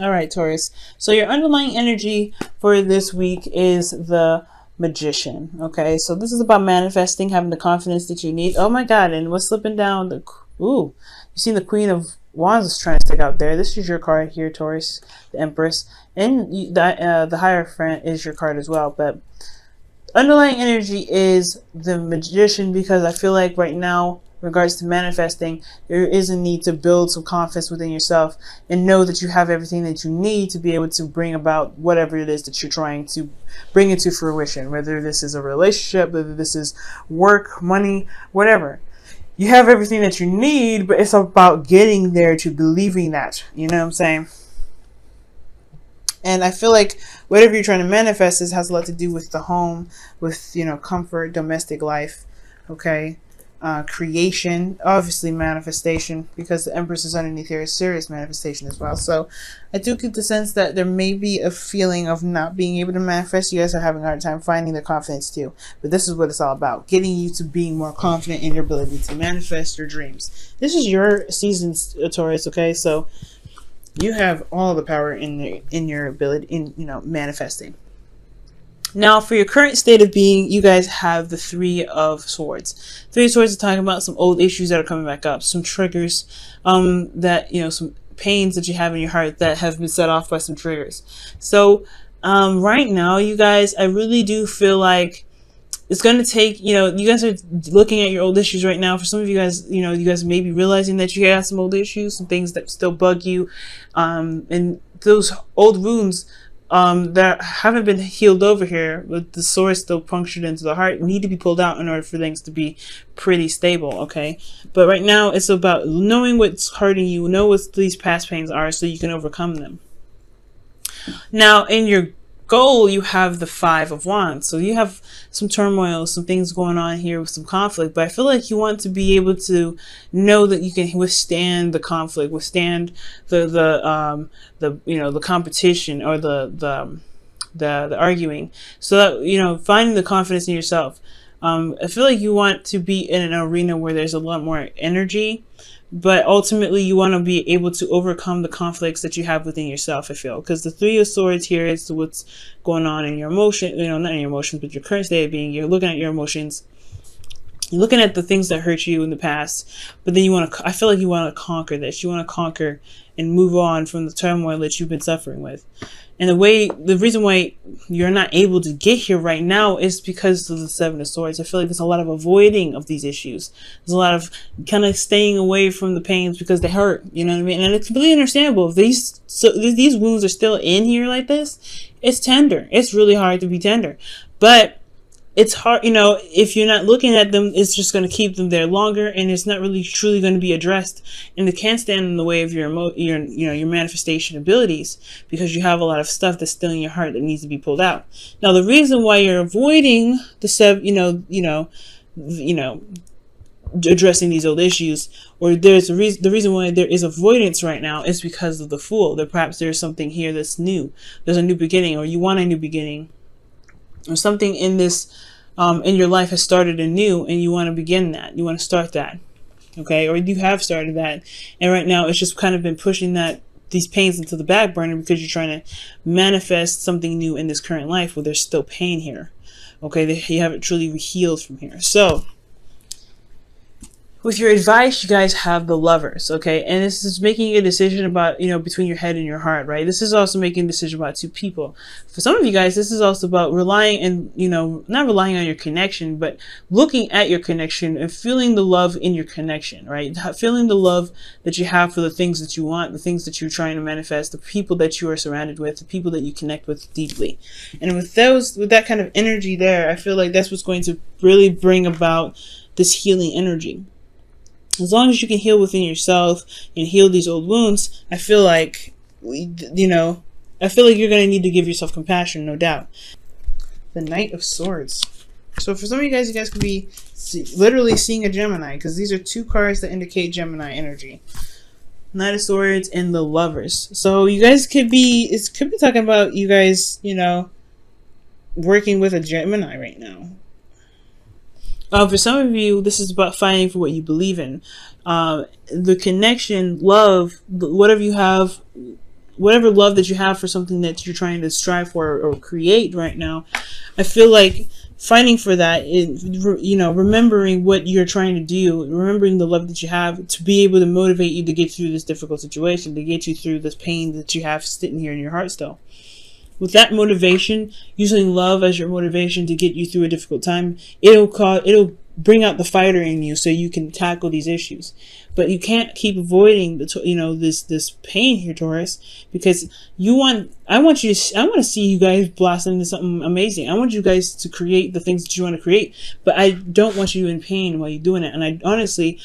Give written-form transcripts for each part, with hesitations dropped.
All right, Taurus. So your underlying energy for this week is the Magician. Okay, so this is about manifesting, having the confidence that you need. Oh my God! And what's slipping down? You see the Queen of Wands is trying to stick out there. This is your card here, Taurus, the Empress, and the Hierophant is your card as well. But underlying energy is the Magician, because I feel like right now, in regards to manifesting, there is a need to build some confidence within yourself and know that you have everything that you need to be able to bring about whatever it is that you're trying to bring into fruition, whether this is a relationship, whether this is work, money, whatever. You have everything that you need, but it's about getting there to believing that. You know what I'm saying? And I feel like whatever you're trying to manifest has a lot to do with the home, with, comfort, domestic life, okay? Creation, obviously manifestation, because the Empress is underneath here, is serious manifestation as well. So I do get the sense that there may be a feeling of not being able to manifest. You guys are having a hard time finding the confidence too. But this is what it's all about, getting you to being more confident in your ability to manifest your dreams. This is your season, Taurus, okay? So you have all the power in your ability in manifesting. Now, for your current state of being, you guys have the Three of Swords. Three of Swords is talking about some old issues that are coming back up, some triggers, that some pains that you have in your heart that have been set off by some triggers. So, right now, you guys, I really do feel like it's going to take, you guys are looking at your old issues right now. For some of you guys, you guys may be realizing that you have some old issues, some things that still bug you, and those old wounds that haven't been healed over here, with the sword still punctured into the heart, need to be pulled out in order for things to be pretty stable, okay? But right now, it's about knowing what's hurting you, know what these past pains are, so you can overcome them. Now, in your goal, you have the Five of Wands. So you have some turmoil, some things going on here with some conflict, but I feel like you want to be able to know that you can withstand the conflict, withstand the competition, or the arguing. So that, finding the confidence in yourself. I feel like you want to be in an arena where there's a lot more energy, but ultimately you want to be able to overcome the conflicts that you have within yourself, I feel. Because the Three of Swords here is what's going on in your emotion, not in your emotions, but your current state of being. You're looking at your emotions. You're looking at the things that hurt you in the past, but then I feel like you want to conquer this. You want to conquer and move on from the turmoil that you've been suffering with. And the reason why you're not able to get here right now is because of the Seven of Swords. I feel like there's a lot of avoiding of these issues. There's a lot of kind of staying away from the pains because they hurt. You know what I mean? And it's completely understandable. If these wounds are still in here like this, it's tender. It's really hard to be tender. But it's hard, if you're not looking at them, it's just going to keep them there longer, and it's not really truly going to be addressed, and it can't stand in the way of your manifestation abilities, because you have a lot of stuff that's still in your heart that needs to be pulled out. Now, the reason why you're avoiding addressing these old issues, or the reason why there is avoidance right now, is because of the Fool. That perhaps there's something here that's new. There's a new beginning, or you want a new beginning. Or something in this, in your life has started anew, and you want to begin that. You want to start that, okay? Or you have started that, and right now it's just kind of been pushing these pains into the back burner, because you're trying to manifest something new in this current life where there's still pain here, okay? You haven't truly healed from here. So, with your advice, you guys have the Lovers, okay? And this is making a decision about, between your head and your heart, right? This is also making a decision about two people. For some of you guys, this is also about relying and, not relying on your connection, but looking at your connection and feeling the love in your connection, right? Feeling the love that you have for the things that you want, the things that you're trying to manifest, the people that you are surrounded with, the people that you connect with deeply. And with that kind of energy there, I feel like that's what's going to really bring about this healing energy. As long as you can heal within yourself and heal these old wounds, I feel like, you're going to need to give yourself compassion, no doubt. The Knight of Swords. So for some of you guys could be literally seeing a Gemini, because these are two cards that indicate Gemini energy. Knight of Swords and the Lovers. So you guys could be talking about you guys, working with a Gemini right now. For some of you, this is about fighting for what you believe in. The connection, love, whatever you have, whatever love that you have for something that you're trying to strive for or create right now, I feel like fighting for that is, you know, remembering what you're trying to do, remembering the love that you have to be able to motivate you to get through this difficult situation, to get you through this pain that you have sitting here in your heart still. With that motivation, using love as your motivation to get you through a difficult time, it'll bring out the fighter in you so you can tackle these issues. But you can't keep avoiding this pain here, Taurus, because I want to see you guys blossom into something amazing. I want you guys to create the things that you want to create, but I don't want you in pain while you're doing it. And I honestly,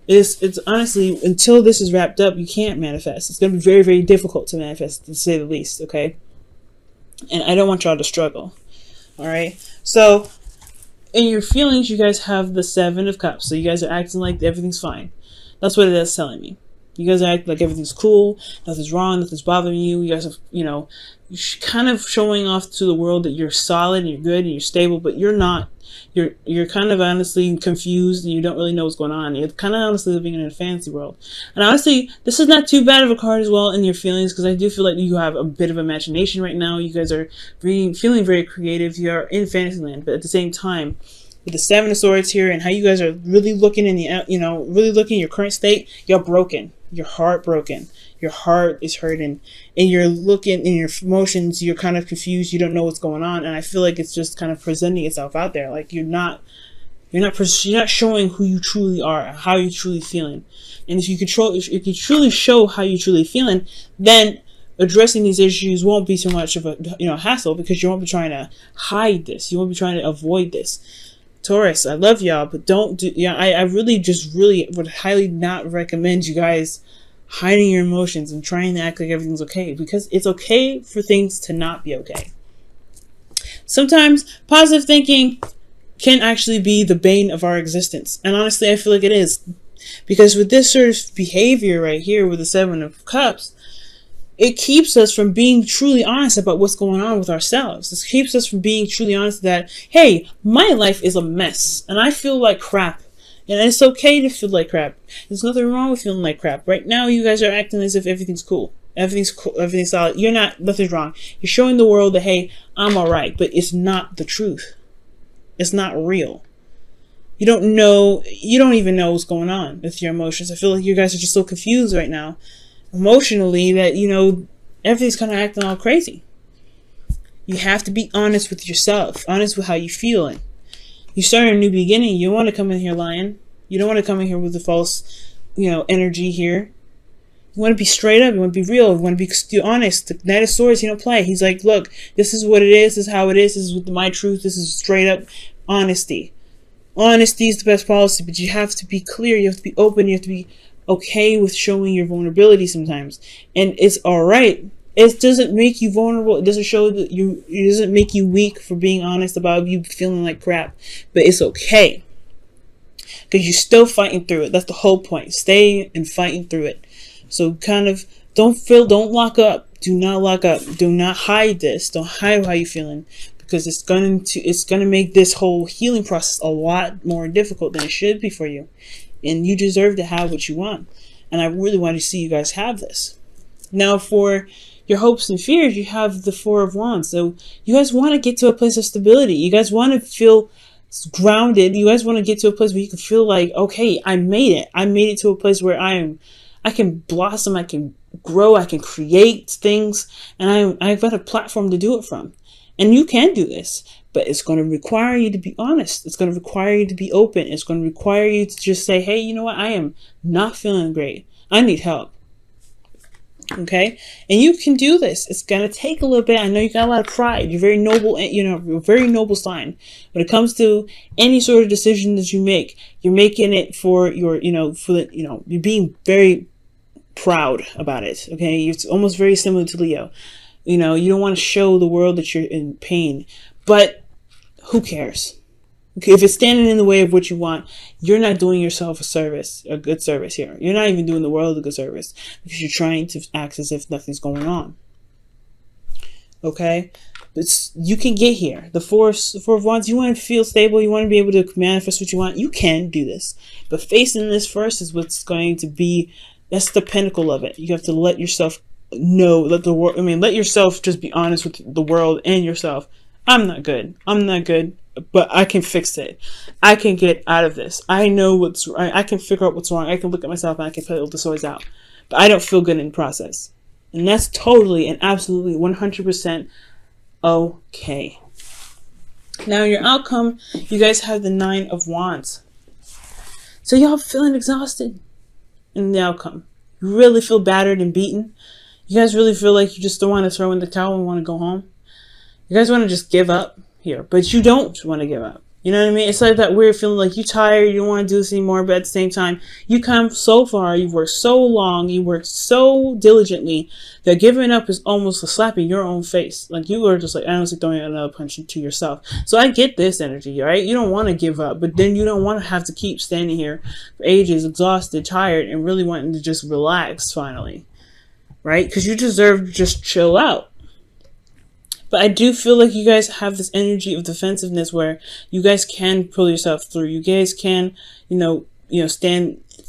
it's honestly, until this is wrapped up, you can't manifest. It's going to be very, very difficult to manifest, to say the least. Okay, and I don't want y'all to struggle. All right, so in your feelings, you guys have the Seven of Cups, so you guys are acting like everything's fine. That's what it is telling me. You guys act like everything's cool, nothing's wrong, nothing's bothering you. You guys are, you know, kind of showing off to the world that you're solid and you're good and you're stable, but you're not. You're kind of honestly confused and you don't really know what's going on. You're kind of honestly living in a fantasy world. And honestly, this is not too bad of a card as well in your feelings, because I do feel like you have a bit of imagination right now. You guys are feeling very creative. You are in Fantasyland, but at the same time, with the Seven of Swords here and how you guys are really looking in the, you know, really looking at your current state, you're broken. You're heartbroken. Your heart is hurting, and you're looking in your emotions. You're kind of confused. You don't know what's going on, and I feel like it's just kind of presenting itself out there. Like you're not showing who you truly are, how you're truly feeling. And if you truly show how you're truly feeling, then addressing these issues won't be so much of a hassle, because you won't be trying to hide this. You won't be trying to avoid this. Taurus, I love y'all, but don't do, I really would highly not recommend you guys hiding your emotions and trying to act like everything's okay, because it's okay for things to not be okay. Sometimes positive thinking can actually be the bane of our existence. And honestly, I feel like it is, because with this sort of behavior right here with the Seven of Cups, it keeps us from being truly honest about what's going on with ourselves. It keeps us from being truly honest that, hey, my life is a mess and I feel like crap. And it's okay to feel like crap. There's nothing wrong with feeling like crap. Right now, you guys are acting as if everything's cool. Everything's cool. Everything's solid. Nothing's wrong. You're showing the world that, hey, I'm all right. But it's not the truth. It's not real. You don't even know what's going on with your emotions. I feel like you guys are just so confused right now emotionally that, everything's kind of acting all crazy. You have to be honest with yourself, honest with how you're feeling. You start a new beginning. You don't want to come in here lying. You don't want to come in here with the false, energy here. You want to be straight up. You want to be real. You want to be honest. The Knight of Swords, he don't play. He's like, look, this is what it is. This is how it is. This is my truth. This is straight up honesty. Honesty is the best policy, but you have to be clear. You have to be open. You have to be okay with showing your vulnerability sometimes, and it's all right. It doesn't make you vulnerable. It doesn't show that it doesn't make you weak for being honest about you feeling like crap, but it's okay, because you're still fighting through it. That's the whole point. Stay and fighting through it. So kind of don't lock up. Do not lock up. Do not hide this. Don't hide how you're feeling, because it's gonna make this whole healing process a lot more difficult than it should be for you. And you deserve to have what you want. And I really want to see you guys have this. Now, for your hopes and fears, you have the Four of Wands. So you guys want to get to a place of stability. You guys want to feel grounded. You guys want to get to a place where you can feel like, okay, I made it. I made it to a place where I can blossom, I can grow, I can create things, and I've got a platform to do it from. And you can do this, but it's going to require you to be honest. It's going to require you to be open. It's going to require you to just say, hey, you know what? I am not feeling great. I need help. Okay? And you can do this. It's going to take a little bit. I know you got a lot of pride. You're very noble, you're a very noble sign. When it comes to any sort of decision that you make, you're making it for your, you're being very proud about it. Okay? It's almost very similar to Leo. You don't want to show the world that you're in pain, but who cares? Okay, if it's standing in the way of what you want, you're not doing yourself a good service here. You're not even doing the world a good service, because you're trying to act as if nothing's going on. Okay? But you can get here. The Four of Wands, you want to feel stable, you want to be able to manifest what you want, you can do this. But facing this first is what's going to be, that's the pinnacle of it. You have to let yourself know, let the world, let yourself just be honest with the world and yourself. I'm not good. I'm not good, but I can fix it. I can get out of this. I know what's right. I can figure out what's wrong. I can look at myself and I can pull the source out. But I don't feel good in the process. And that's totally and absolutely 100% okay. Now, your outcome, you guys have the 9 of Wands. So y'all feeling exhausted in the outcome. You really feel battered and beaten. You guys really feel like you just don't want to throw in the towel and want to go home. You guys want to just give up here, but you don't want to give up. You know what I mean? It's like that weird feeling like you're tired, you don't want to do this anymore, but at the same time, you come so far, you've worked so long, you worked so diligently that giving up is almost a slap in your own face. Like you are just like honestly throwing another punch to yourself. So I get this energy, right? You don't want to give up, but then you don't want to have to keep standing here for ages, exhausted, tired, and really wanting to just relax finally, right? Because you deserve to just chill out. But I do feel like you guys have this energy of defensiveness where you guys can pull yourself through. You guys can,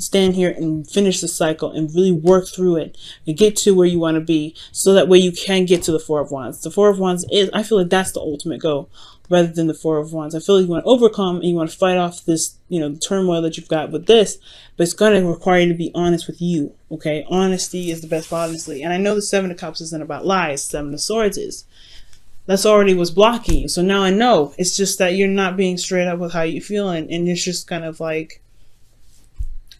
stand here and finish the cycle and really work through it and get to where you want to be. So that way you can get to the 4 of Wands. The 4 of Wands I feel like that's the ultimate goal rather than the 4 of Wands. I feel like you want to overcome and you want to fight off this, the turmoil that you've got with this, but it's going to require you to be honest with you. Okay. Honesty is the best policy. And I know the 7 of Cups isn't about lies. 7 of Swords is. That's already what's blocking you. So now I know. It's just that you're not being straight up with how you feel. And it's just kind of like,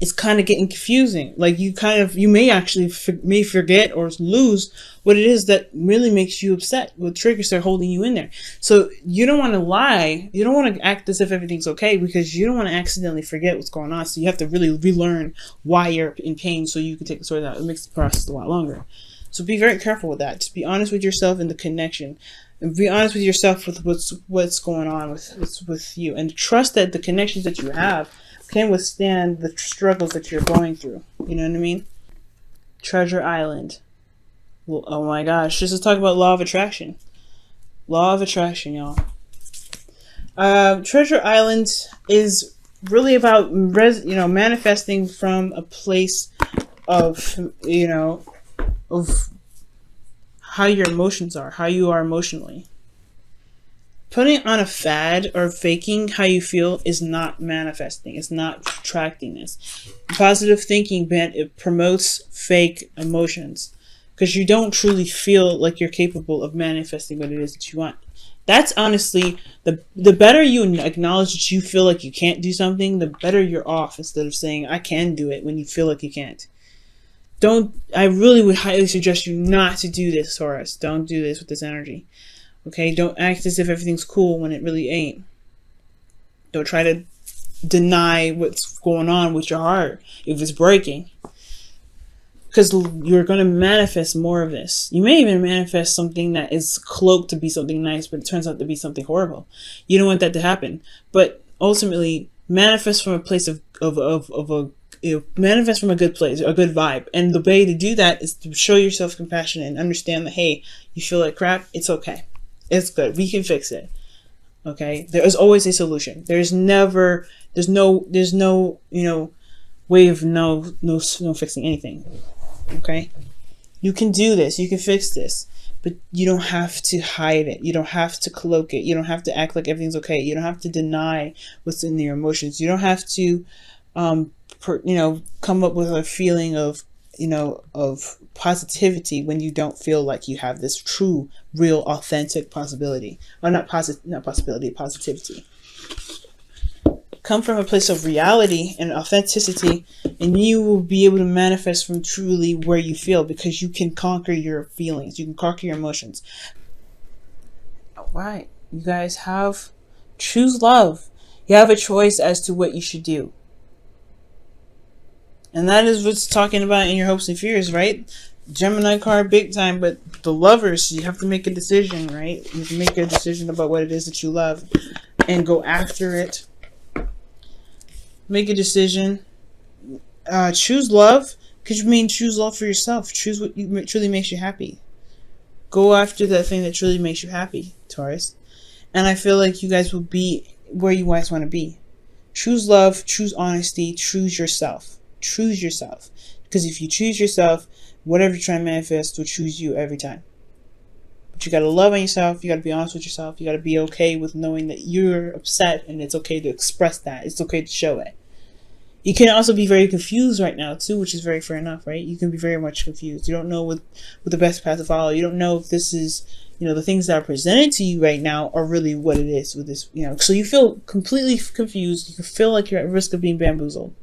it's kind of getting confusing. Like you may actually may forget or lose what it is that really makes you upset. What triggers are holding you in there. So you don't want to lie. You don't want to act as if everything's okay because you don't want to accidentally forget what's going on. So you have to really relearn why you're in pain so you can take the sword out. It makes the process a lot longer. So be very careful with that. Just be honest with yourself and the connection. And be honest with yourself with what's going on with you. And trust that the connections that you have can withstand the struggles that you're going through. You know what I mean? Treasure Island. Well, oh my gosh. Just to talk about law of attraction. Law of attraction, y'all. Treasure Island is really about manifesting from a place of of how your emotions are, how you are emotionally. Putting on a fad or faking how you feel is not manifesting. It's not attracting this. Positive thinking, it promotes fake emotions because you don't truly feel like you're capable of manifesting what it is that you want. That's honestly, the better you acknowledge that you feel like you can't do something, the better you're off instead of saying, I can do it when you feel like you can't. I really would highly suggest you not to do this, Taurus. Don't do this with this energy. Okay? Don't act as if everything's cool when it really ain't. Don't try to deny what's going on with your heart if it's breaking. Because you're going to manifest more of this. You may even manifest something that is cloaked to be something nice, but it turns out to be something horrible. You don't want that to happen. But ultimately, manifest from a place manifest from a good place, a good vibe. And the way to do that is to show yourself compassion and understand that, hey, you feel like crap, it's okay. It's good. We can fix it. Okay? There is always a solution. There's no way of no fixing anything. Okay? You can do this. You can fix this. But you don't have to hide it. You don't have to cloak it. You don't have to act like everything's okay. You don't have to deny what's in your emotions. You don't have to come up with a feeling of positivity when you don't feel like you have this true, real, authentic possibility. Or positivity. Come from a place of reality and authenticity, and you will be able to manifest from truly where you feel because you can conquer your feelings. You can conquer your emotions. All right. You guys choose love. You have a choice as to what you should do. And that is what's talking about in your hopes and fears, right? Gemini card, big time, but the lovers, you have to make a decision, right? You have to make a decision about what it is that you love and go after it. Make a decision. Choose love. Could you mean choose love for yourself? Choose what truly makes you happy. Go after that thing that truly makes you happy, Taurus. And I feel like you guys will be where you guys want to be. Choose love, choose honesty, choose yourself. Choose yourself. Because if you choose yourself, whatever you're trying to manifest will choose you every time. But you got to love on yourself. You got to be honest with yourself. You got to be okay with knowing that you're upset, and it's okay to express that. It's okay to show it. You can also be very confused right now too, which is very fair enough, right? You can be very much confused. You don't know what the best path to follow. You don't know if this is, the things that are presented to you right now are really what it is with this, so you feel completely confused. You can feel like you're at risk of being bamboozled.